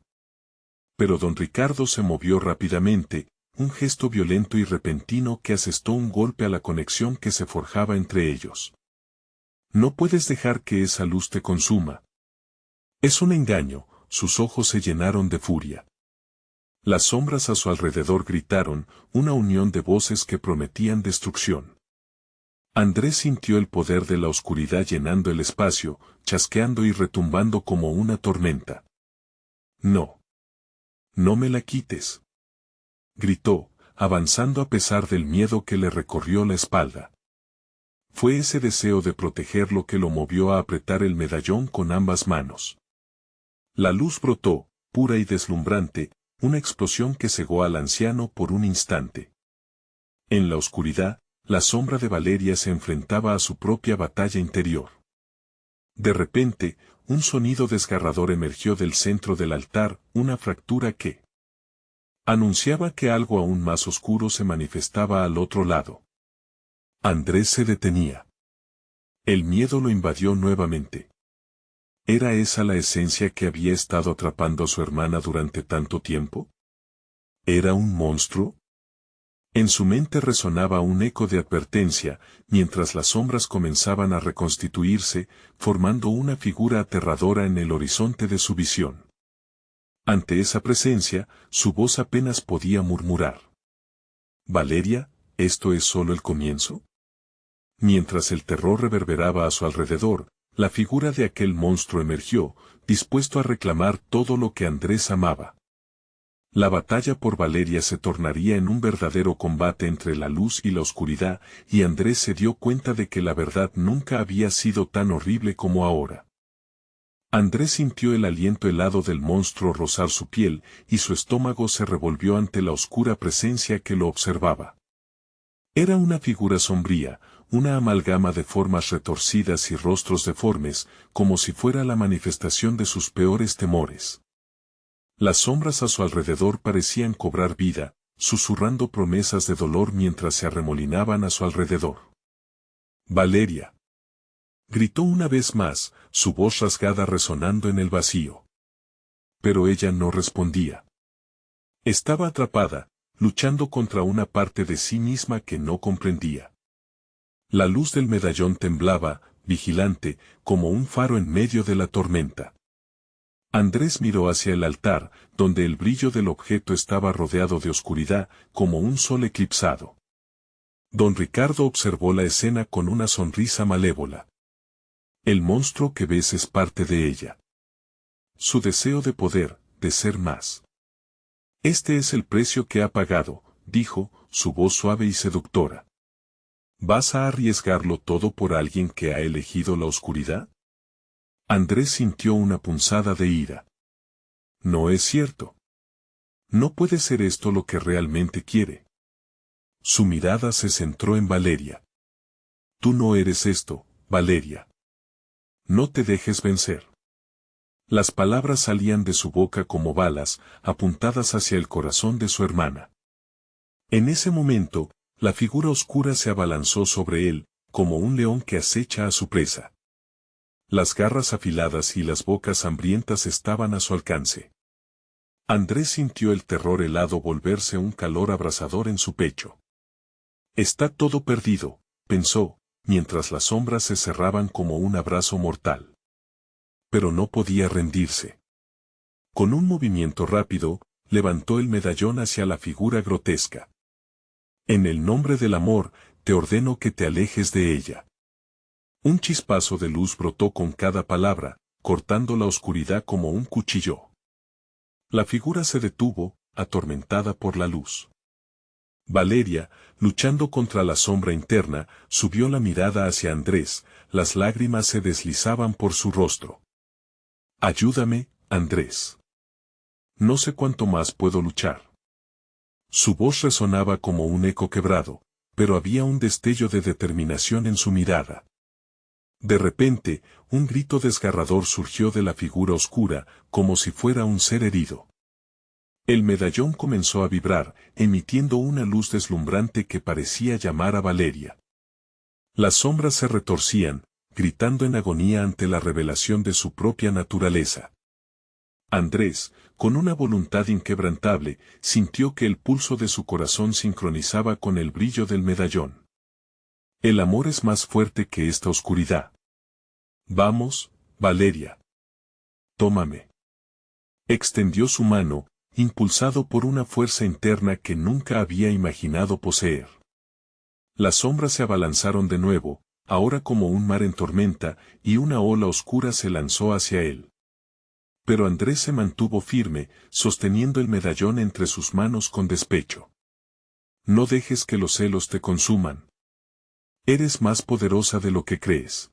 Pero don Ricardo se movió rápidamente, un gesto violento y repentino que asestó un golpe a la conexión que se forjaba entre ellos. No puedes dejar que esa luz te consuma. Es un engaño, sus ojos se llenaron de furia. Las sombras a su alrededor gritaron, una unión de voces que prometían destrucción. Andrés sintió el poder de la oscuridad llenando el espacio, chasqueando y retumbando como una tormenta. No. No me la quites. Gritó, avanzando a pesar del miedo que le recorrió la espalda. Fue ese deseo de proteger lo que lo movió a apretar el medallón con ambas manos. La luz brotó, pura y deslumbrante, una explosión que cegó al anciano por un instante. En la oscuridad, la sombra de Valeria se enfrentaba a su propia batalla interior. De repente, un sonido desgarrador emergió del centro del altar, una fractura que anunciaba que algo aún más oscuro se manifestaba al otro lado. Andrés se detenía. El miedo lo invadió nuevamente. ¿Era esa la esencia que había estado atrapando a su hermana durante tanto tiempo? ¿Era un monstruo? En su mente resonaba un eco de advertencia, mientras las sombras comenzaban a reconstituirse, formando una figura aterradora en el horizonte de su visión. Ante esa presencia, su voz apenas podía murmurar. «Valeria, ¿esto es solo el comienzo?» Mientras el terror reverberaba a su alrededor, la figura de aquel monstruo emergió, dispuesto a reclamar todo lo que Andrés amaba. La batalla por Valeria se tornaría en un verdadero combate entre la luz y la oscuridad, y Andrés se dio cuenta de que la verdad nunca había sido tan horrible como ahora. Andrés sintió el aliento helado del monstruo rozar su piel, y su estómago se revolvió ante la oscura presencia que lo observaba. Era una figura sombría, una amalgama de formas retorcidas y rostros deformes, como si fuera la manifestación de sus peores temores. Las sombras a su alrededor parecían cobrar vida, susurrando promesas de dolor mientras se arremolinaban a su alrededor. «Valeria», gritó una vez más, su voz rasgada resonando en el vacío. Pero ella no respondía. Estaba atrapada, luchando contra una parte de sí misma que no comprendía. La luz del medallón temblaba, vigilante, como un faro en medio de la tormenta. Andrés miró hacia el altar, donde el brillo del objeto estaba rodeado de oscuridad, como un sol eclipsado. Don Ricardo observó la escena con una sonrisa malévola. El monstruo que ves es parte de ella. Su deseo de poder, de ser más. Este es el precio que ha pagado, dijo, su voz suave y seductora. ¿Vas a arriesgarlo todo por alguien que ha elegido la oscuridad? Andrés sintió una punzada de ira. No es cierto. No puede ser esto lo que realmente quiere. Su mirada se centró en Valeria. Tú no eres esto, Valeria. No te dejes vencer. Las palabras salían de su boca como balas, apuntadas hacia el corazón de su hermana. En ese momento, la figura oscura se abalanzó sobre él, como un león que acecha a su presa. Las garras afiladas y las bocas hambrientas estaban a su alcance. Andrés sintió el terror helado volverse un calor abrasador en su pecho. Está todo perdido, pensó, mientras las sombras se cerraban como un abrazo mortal. Pero no podía rendirse. Con un movimiento rápido, levantó el medallón hacia la figura grotesca. En el nombre del amor, te ordeno que te alejes de ella. Un chispazo de luz brotó con cada palabra, cortando la oscuridad como un cuchillo. La figura se detuvo, atormentada por la luz. Valeria, luchando contra la sombra interna, subió la mirada hacia Andrés, las lágrimas se deslizaban por su rostro. Ayúdame, Andrés. No sé cuánto más puedo luchar. Su voz resonaba como un eco quebrado, pero había un destello de determinación en su mirada. De repente, un grito desgarrador surgió de la figura oscura, como si fuera un ser herido. El medallón comenzó a vibrar, emitiendo una luz deslumbrante que parecía llamar a Valeria. Las sombras se retorcían, gritando en agonía ante la revelación de su propia naturaleza. Andrés, con una voluntad inquebrantable, sintió que el pulso de su corazón sincronizaba con el brillo del medallón. El amor es más fuerte que esta oscuridad. Vamos, Valeria. Tómame. Extendió su mano, impulsado por una fuerza interna que nunca había imaginado poseer. Las sombras se abalanzaron de nuevo, ahora como un mar en tormenta, y una ola oscura se lanzó hacia él. Pero Andrés se mantuvo firme, sosteniendo el medallón entre sus manos con despecho. No dejes que los celos te consuman. Eres más poderosa de lo que crees.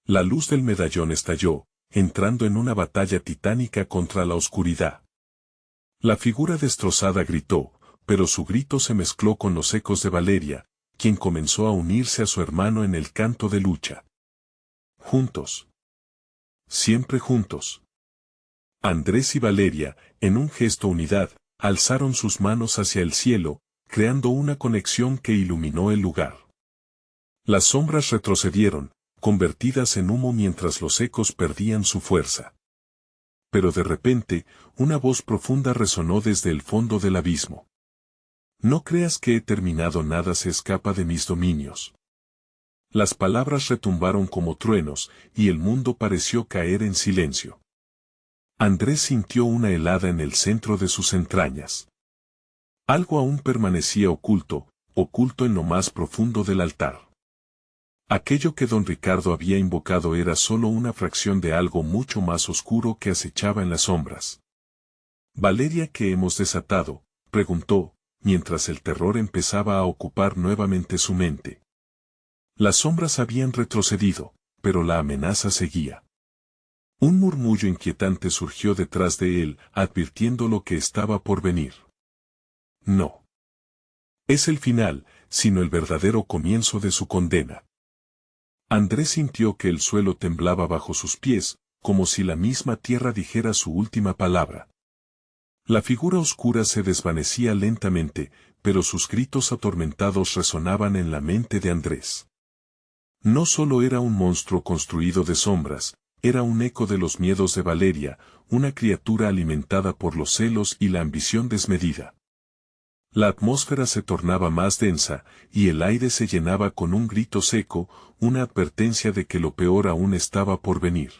La luz del medallón estalló, entrando en una batalla titánica contra la oscuridad. La figura destrozada gritó, pero su grito se mezcló con los ecos de Valeria, quien comenzó a unirse a su hermano en el canto de lucha. Juntos. Siempre juntos. Andrés y Valeria, en un gesto unidad, alzaron sus manos hacia el cielo, creando una conexión que iluminó el lugar. Las sombras retrocedieron, convertidas en humo mientras los ecos perdían su fuerza. Pero de repente, una voz profunda resonó desde el fondo del abismo. No creas que he terminado, nada se escapa de mis dominios. Las palabras retumbaron como truenos, y el mundo pareció caer en silencio. Andrés sintió una helada en el centro de sus entrañas. Algo aún permanecía oculto, oculto en lo más profundo del altar. Aquello que don Ricardo había invocado era solo una fracción de algo mucho más oscuro que acechaba en las sombras. «Valeria, ¿qué hemos desatado?», preguntó, mientras el terror empezaba a ocupar nuevamente su mente. Las sombras habían retrocedido, pero la amenaza seguía. Un murmullo inquietante surgió detrás de él, advirtiendo lo que estaba por venir. No. Es el final, sino el verdadero comienzo de su condena. Andrés sintió que el suelo temblaba bajo sus pies, como si la misma tierra dijera su última palabra. La figura oscura se desvanecía lentamente, pero sus gritos atormentados resonaban en la mente de Andrés. No solo era un monstruo construido de sombras, era un eco de los miedos de Valeria, una criatura alimentada por los celos y la ambición desmedida. La atmósfera se tornaba más densa, y el aire se llenaba con un grito seco, una advertencia de que lo peor aún estaba por venir.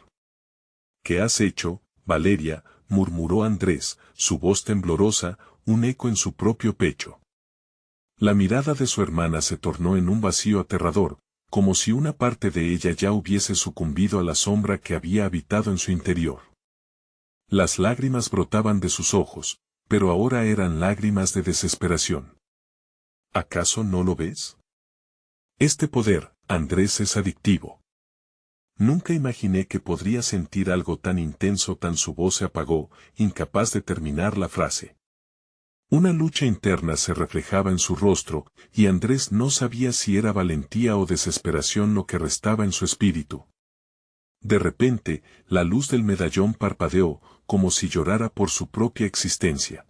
¿Qué has hecho, Valeria?, murmuró Andrés, su voz temblorosa, un eco en su propio pecho. La mirada de su hermana se tornó en un vacío aterrador, como si una parte de ella ya hubiese sucumbido a la sombra que había habitado en su interior. Las lágrimas brotaban de sus ojos, pero ahora eran lágrimas de desesperación. ¿Acaso no lo ves? Este poder, Andrés, es adictivo. Nunca imaginé que podría sentir algo tan intenso. Tan su voz se apagó, incapaz de terminar la frase. Una lucha interna se reflejaba en su rostro, y Andrés no sabía si era valentía o desesperación lo que restaba en su espíritu. De repente, la luz del medallón parpadeó, como si llorara por su propia existencia.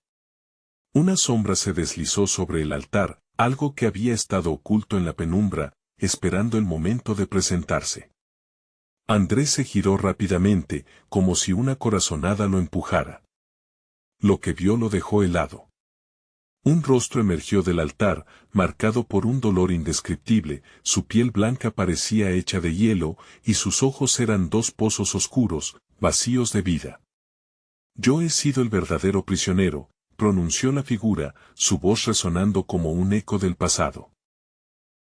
Una sombra se deslizó sobre el altar, algo que había estado oculto en la penumbra, esperando el momento de presentarse. Andrés se giró rápidamente, como si una corazonada lo empujara. Lo que vio lo dejó helado. Un rostro emergió del altar, marcado por un dolor indescriptible, su piel blanca parecía hecha de hielo, y sus ojos eran dos pozos oscuros, vacíos de vida. Yo he sido el verdadero prisionero, pronunció la figura, su voz resonando como un eco del pasado.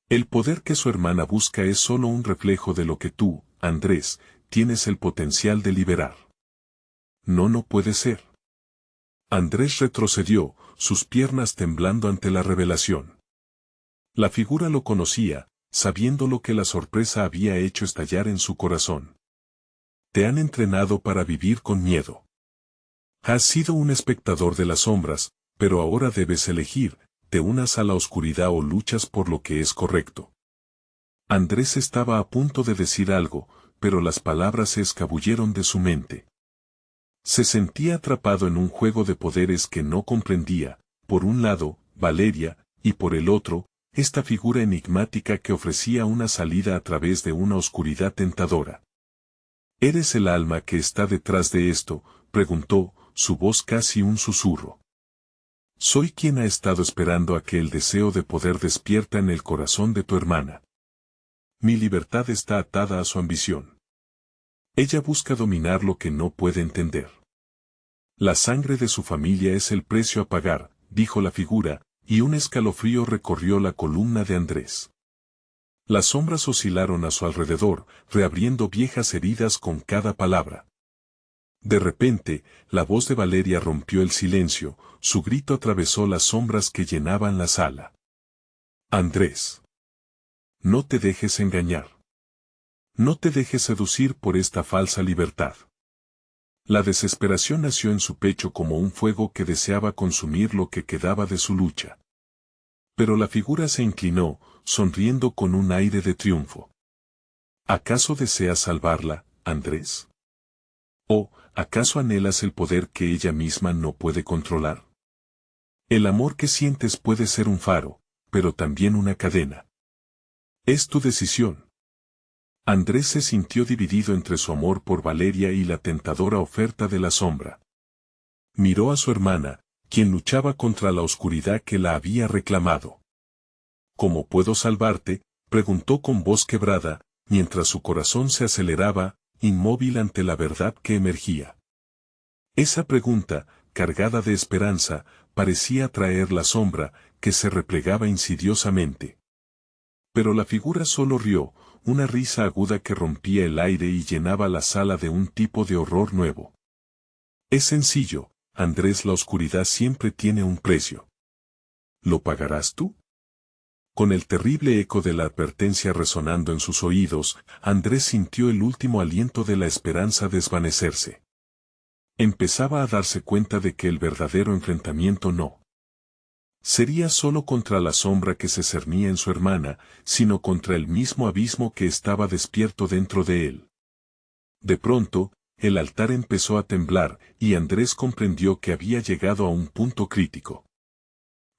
El poder que su hermana busca es solo un reflejo de lo que tú, Andrés, tienes el potencial de liberar. No, no puede ser. Andrés retrocedió, sus piernas temblando ante la revelación. La figura lo conocía, sabiendo lo que la sorpresa había hecho estallar en su corazón. Te han entrenado para vivir con miedo. Has sido un espectador de las sombras, pero ahora debes elegir, te unas a la oscuridad o luchas por lo que es correcto. Andrés estaba a punto de decir algo, pero las palabras se escabulleron de su mente. Se sentía atrapado en un juego de poderes que no comprendía, por un lado, Valeria, y por el otro, esta figura enigmática que ofrecía una salida a través de una oscuridad tentadora. ¿Eres el alma que está detrás de esto?, preguntó, su voz casi un susurro. Soy quien ha estado esperando a que el deseo de poder despierta en el corazón de tu hermana. Mi libertad está atada a su ambición. Ella busca dominar lo que no puede entender. La sangre de su familia es el precio a pagar, dijo la figura, y un escalofrío recorrió la columna de Andrés. Las sombras oscilaron a su alrededor, reabriendo viejas heridas con cada palabra. De repente, la voz de Valeria rompió el silencio, su grito atravesó las sombras que llenaban la sala. Andrés. No te dejes engañar. No te dejes seducir por esta falsa libertad. La desesperación nació en su pecho como un fuego que deseaba consumir lo que quedaba de su lucha. Pero la figura se inclinó, sonriendo con un aire de triunfo. ¿Acaso deseas salvarla, Andrés? ¿O, acaso anhelas el poder que ella misma no puede controlar? El amor que sientes puede ser un faro, pero también una cadena. Es tu decisión. Andrés se sintió dividido entre su amor por Valeria y la tentadora oferta de la sombra. Miró a su hermana, quien luchaba contra la oscuridad que la había reclamado. ¿Cómo puedo salvarte?, preguntó con voz quebrada, mientras su corazón se aceleraba, inmóvil ante la verdad que emergía. Esa pregunta, cargada de esperanza, parecía atraer la sombra, que se replegaba insidiosamente. Pero la figura solo rió, una risa aguda que rompía el aire y llenaba la sala de un tipo de horror nuevo. Es sencillo, Andrés, la oscuridad siempre tiene un precio. ¿Lo pagarás tú? Con el terrible eco de la advertencia resonando en sus oídos, Andrés sintió el último aliento de la esperanza desvanecerse. Empezaba a darse cuenta de que el verdadero enfrentamiento no sería solo contra la sombra que se cernía en su hermana, sino contra el mismo abismo que estaba despierto dentro de él. De pronto, el altar empezó a temblar, y Andrés comprendió que había llegado a un punto crítico.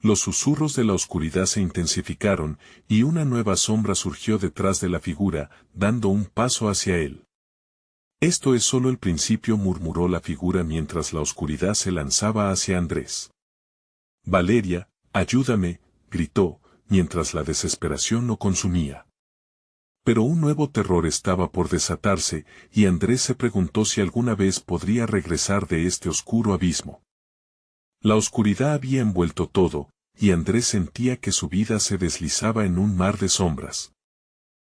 Los susurros de la oscuridad se intensificaron, y una nueva sombra surgió detrás de la figura, dando un paso hacia él. Esto es solo el principio, murmuró la figura mientras la oscuridad se lanzaba hacia Andrés. Valeria, ayúdame, gritó, mientras la desesperación lo consumía. Pero un nuevo terror estaba por desatarse, y Andrés se preguntó si alguna vez podría regresar de este oscuro abismo. La oscuridad había envuelto todo, y Andrés sentía que su vida se deslizaba en un mar de sombras.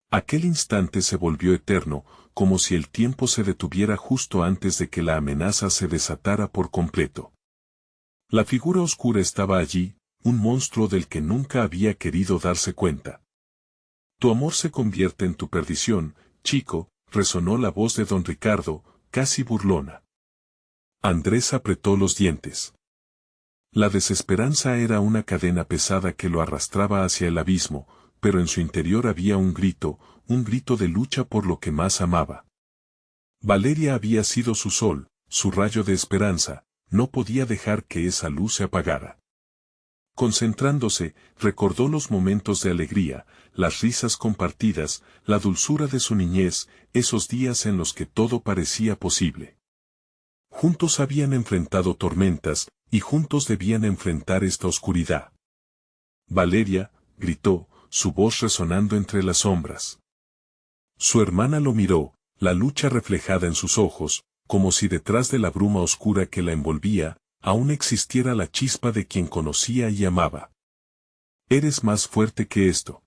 Aquel instante se volvió eterno, como si el tiempo se detuviera justo antes de que la amenaza se desatara por completo. La figura oscura estaba allí, un monstruo del que nunca había querido darse cuenta. Tu amor se convierte en tu perdición, chico, resonó la voz de don Ricardo, casi burlona. Andrés apretó los dientes. La desesperanza era una cadena pesada que lo arrastraba hacia el abismo, pero en su interior había un grito de lucha por lo que más amaba. Valeria había sido su sol, su rayo de esperanza, no podía dejar que esa luz se apagara. Concentrándose, recordó los momentos de alegría, las risas compartidas, la dulzura de su niñez, esos días en los que todo parecía posible. Juntos habían enfrentado tormentas, y juntos debían enfrentar esta oscuridad. Valeria, gritó, su voz resonando entre las sombras. Su hermana lo miró, la lucha reflejada en sus ojos, como si detrás de la bruma oscura que la envolvía, aún existiera la chispa de quien conocía y amaba. Eres más fuerte que esto.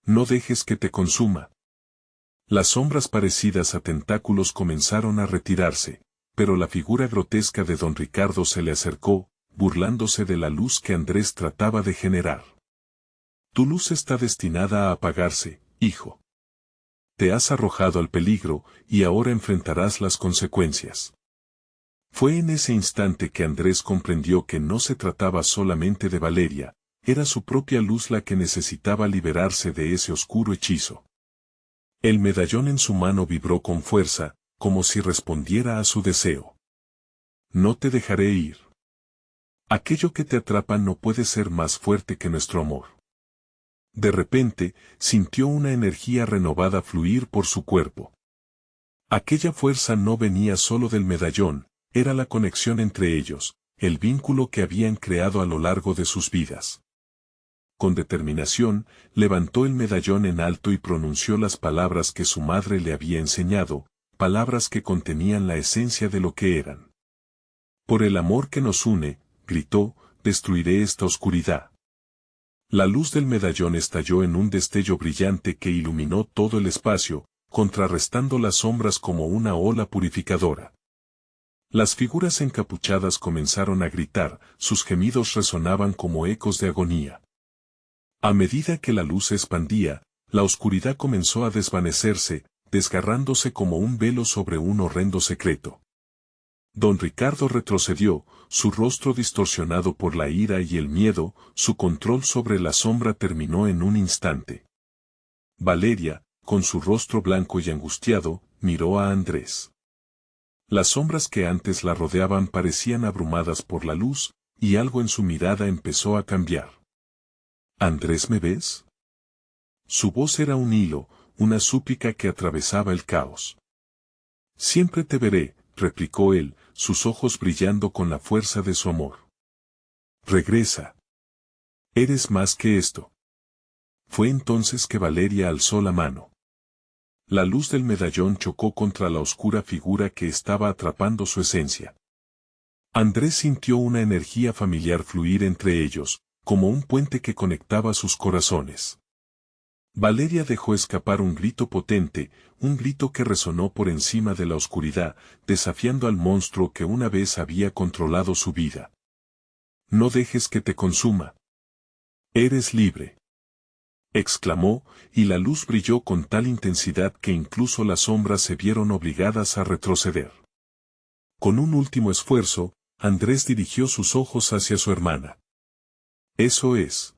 No dejes que te consuma. Las sombras parecidas a tentáculos comenzaron a retirarse, pero la figura grotesca de don Ricardo se le acercó, burlándose de la luz que Andrés trataba de generar. Tu luz está destinada a apagarse, hijo. Te has arrojado al peligro, y ahora enfrentarás las consecuencias. Fue en ese instante que Andrés comprendió que no se trataba solamente de Valeria, era su propia luz la que necesitaba liberarse de ese oscuro hechizo. El medallón en su mano vibró con fuerza, como si respondiera a su deseo. No te dejaré ir. Aquello que te atrapa no puede ser más fuerte que nuestro amor. De repente, sintió una energía renovada fluir por su cuerpo. Aquella fuerza no venía solo del medallón, era la conexión entre ellos, el vínculo que habían creado a lo largo de sus vidas. Con determinación, levantó el medallón en alto y pronunció las palabras que su madre le había enseñado, palabras que contenían la esencia de lo que eran. Por el amor que nos une, gritó, destruiré esta oscuridad. La luz del medallón estalló en un destello brillante que iluminó todo el espacio, contrarrestando las sombras como una ola purificadora. Las figuras encapuchadas comenzaron a gritar, sus gemidos resonaban como ecos de agonía. A medida que la luz se expandía, la oscuridad comenzó a desvanecerse, desgarrándose como un velo sobre un horrendo secreto. Don Ricardo retrocedió, su rostro distorsionado por la ira y el miedo, su control sobre la sombra terminó en un instante. Valeria, con su rostro blanco y angustiado, miró a Andrés. Las sombras que antes la rodeaban parecían abrumadas por la luz, y algo en su mirada empezó a cambiar. ¿Andrés, me ves? Su voz era un hilo, una súplica que atravesaba el caos. Siempre te veré, replicó él, sus ojos brillando con la fuerza de su amor. Regresa. Eres más que esto. Fue entonces que Valeria alzó la mano. La luz del medallón chocó contra la oscura figura que estaba atrapando su esencia. Andrés sintió una energía familiar fluir entre ellos, como un puente que conectaba sus corazones. Valeria dejó escapar un grito potente, un grito que resonó por encima de la oscuridad, desafiando al monstruo que una vez había controlado su vida. No dejes que te consuma. Eres libre. exclamó, y la luz brilló con tal intensidad que incluso las sombras se vieron obligadas a retroceder. Con un último esfuerzo, Andrés dirigió sus ojos hacia su hermana. Eso es.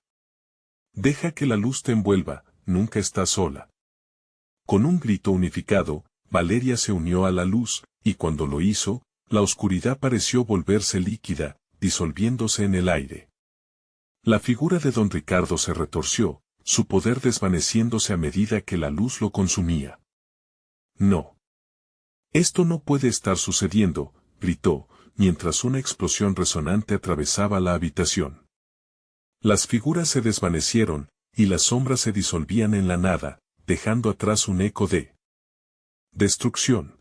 Deja que la luz te envuelva, nunca estás sola. Con un grito unificado, Valeria se unió a la luz, y cuando lo hizo, la oscuridad pareció volverse líquida, disolviéndose en el aire. La figura de don Ricardo se retorció, su poder desvaneciéndose a medida que la luz lo consumía. No. Esto no puede estar sucediendo, gritó, mientras una explosión resonante atravesaba la habitación. Las figuras se desvanecieron, y las sombras se disolvían en la nada, dejando atrás un eco de destrucción.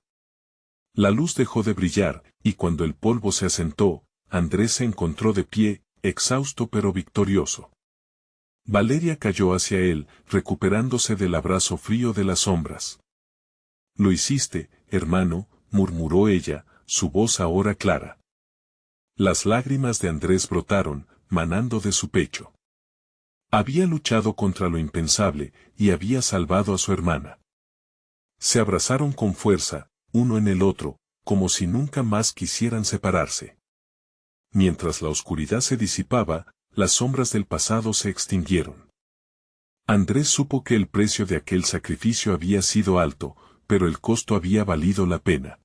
La luz dejó de brillar, y cuando el polvo se asentó, Andrés se encontró de pie, exhausto pero victorioso. Valeria cayó hacia él, recuperándose del abrazo frío de las sombras. Lo hiciste, hermano, murmuró ella, su voz ahora clara. Las lágrimas de Andrés brotaron, manando de su pecho. Había luchado contra lo impensable, y había salvado a su hermana. Se abrazaron con fuerza, uno en el otro, como si nunca más quisieran separarse. Mientras la oscuridad se disipaba, las sombras del pasado se extinguieron. Andrés supo que el precio de aquel sacrificio había sido alto, pero el costo había valido la pena.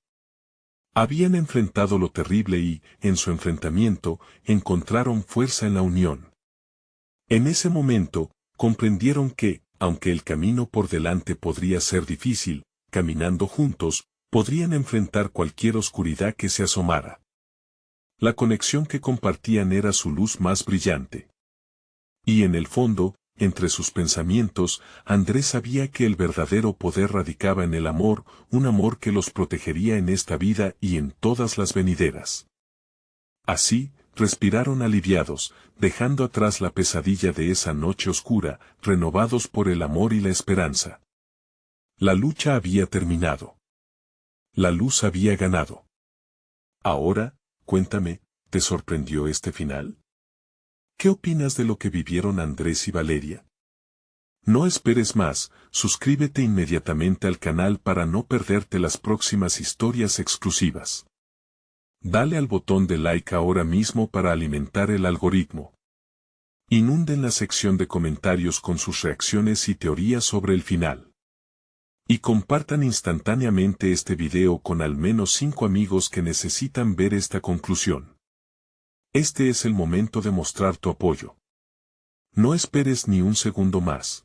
Habían enfrentado lo terrible y, en su enfrentamiento, encontraron fuerza en la unión. En ese momento, comprendieron que, aunque el camino por delante podría ser difícil, caminando juntos, podrían enfrentar cualquier oscuridad que se asomara. La conexión que compartían era su luz más brillante. Y en el fondo, entre sus pensamientos, Andrés sabía que el verdadero poder radicaba en el amor, un amor que los protegería en esta vida y en todas las venideras. Así, respiraron aliviados, dejando atrás la pesadilla de esa noche oscura, renovados por el amor y la esperanza. La lucha había terminado. La luz había ganado. Ahora, cuéntame, ¿te sorprendió este final? ¿Qué opinas de lo que vivieron Andrés y Valeria? No esperes más, suscríbete inmediatamente al canal para no perderte las próximas historias exclusivas. Dale al botón de like ahora mismo para alimentar el algoritmo. Inunden la sección de comentarios con sus reacciones y teorías sobre el final. Y compartan instantáneamente este video con al menos 5 amigos que necesitan ver esta conclusión. Este es el momento de mostrar tu apoyo. No esperes ni un segundo más.